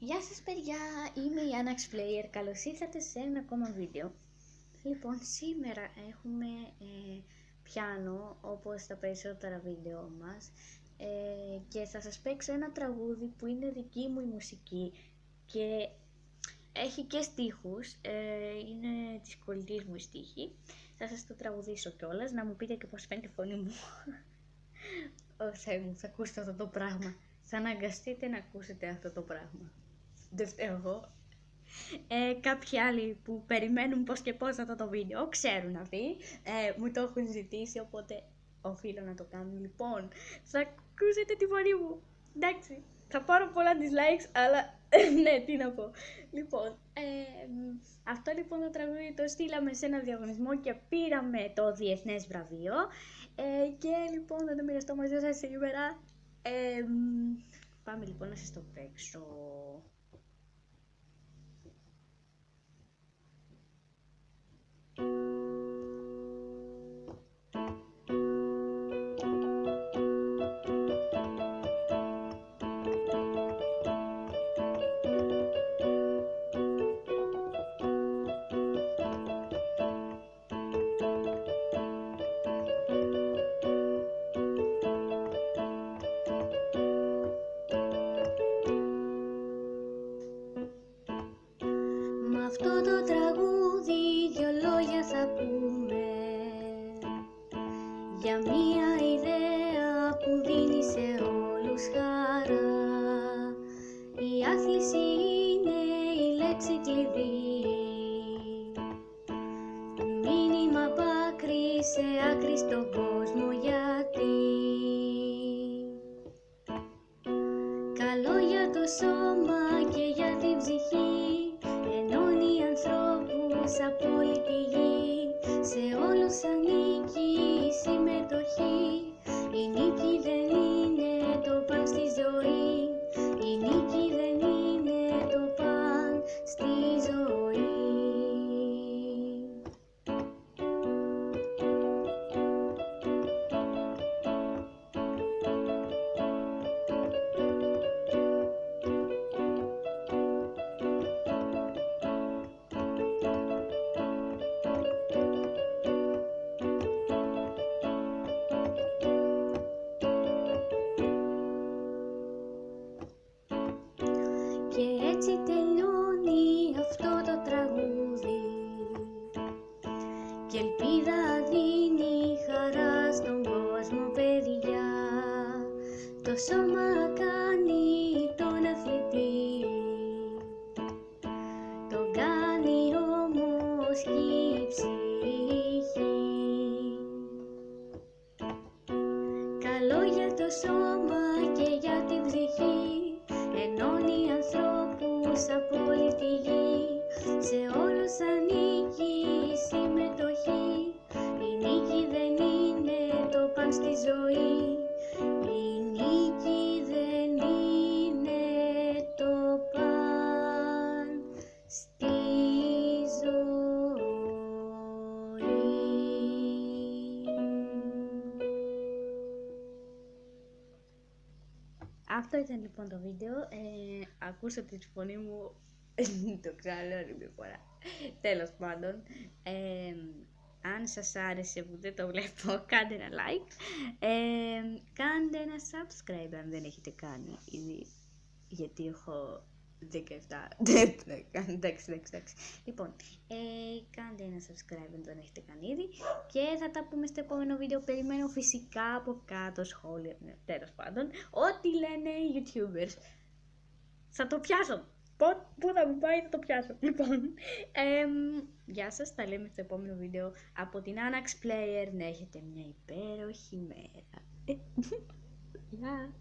Γεια σας παιδιά, είμαι η Anax Player, καλώς ήρθατε σε ένα ακόμα βίντεο. Λοιπόν, σήμερα έχουμε πιάνο όπως τα περισσότερα βίντεο μας και θα σας παίξω ένα τραγούδι που είναι δική μου η μουσική και έχει και στίχους, είναι της κολλητής μου η στίχη. Θα σας το τραγουδήσω κιόλας, να μου πείτε και πώς φαίνεται η φωνή μου. Ω Θεέ μου, θα ακούσετε αυτό το πράγμα, θα αναγκαστείτε να ακούσετε αυτό το πράγμα. Δεν φταίω εγώ. Κάποιοι άλλοι που περιμένουν πώς και πώς αυτό το βίντεο ξέρουν αυτοί, μου το έχουν ζητήσει, οπότε οφείλω να το κάνω. Λοιπόν, θα ακούσετε τη φωνή μου. Εντάξει, θα πάρω πολλά dislikes, αλλά ναι, τι να πω. Λοιπόν, αυτό λοιπόν το τραγούδι το στείλαμε σε ένα διαγωνισμό και πήραμε το διεθνές βραβείο και λοιπόν θα το μοιραστώ μαζί σας σήμερα. Πάμε λοιπόν να σας το παίξω. Μ' αυτό το τραγούδι δυο λόγια θα πούμε για μία ιδέα που δίνει σε όλους χαρά. Η άθληση είναι η λέξη κλειδί, μήνυμα απ' άκρη σε άκρη στον κόσμο, γιατί καλό για το σώμα και για την ψυχή, ενώνει ανθρώπους από όλη τη γη. Σε όλους ανήκει η συμμετοχή, η νίκη δεν είναι το παν στη ζωή, η νίκη δεν είναι το παν στη ζωή. Και έτσι τελειώνει αυτό το τραγούδι και ελπίδα δίνει χαρά στον κόσμο, παιδιά. Το σώμα κάνει τον αθλητή, τον κάνει όμως και η ψυχή. Καλό για το σώμα και για την ψυχή, ενώνει ανθρώπους από όλη τη γη. Σε όλους ανήκει η συμμετοχή, η νίκη δεν είναι το παν στη ζωή, η νίκη δεν είναι το παν στη ζωή. Αυτό ήταν λοιπόν το βίντεο. Ακούσατε τη φωνή μου, το ξαναλέω άλλη μια φορά. Τέλος πάντων, αν σας άρεσε που δεν το βλέπω, κάντε ένα like, κάντε ένα subscribe αν δεν έχετε κάνει ήδη, γιατί έχω 17, εντάξει. Λοιπόν, κάντε ένα subscribe αν δεν έχετε κάνει ήδη και θα τα πούμε στο επόμενο βίντεο. Περιμένω φυσικά από κάτω σχόλια, τέλος πάντων, ό,τι λένε οι YouTubers. Θα το πιάσω. Πού θα μου πάει θα το πιάσω. Λοιπόν, γεια σας, τα λέμε στο επόμενο βίντεο από την Anax Player. Να έχετε μια υπέροχη μέρα. Γεια.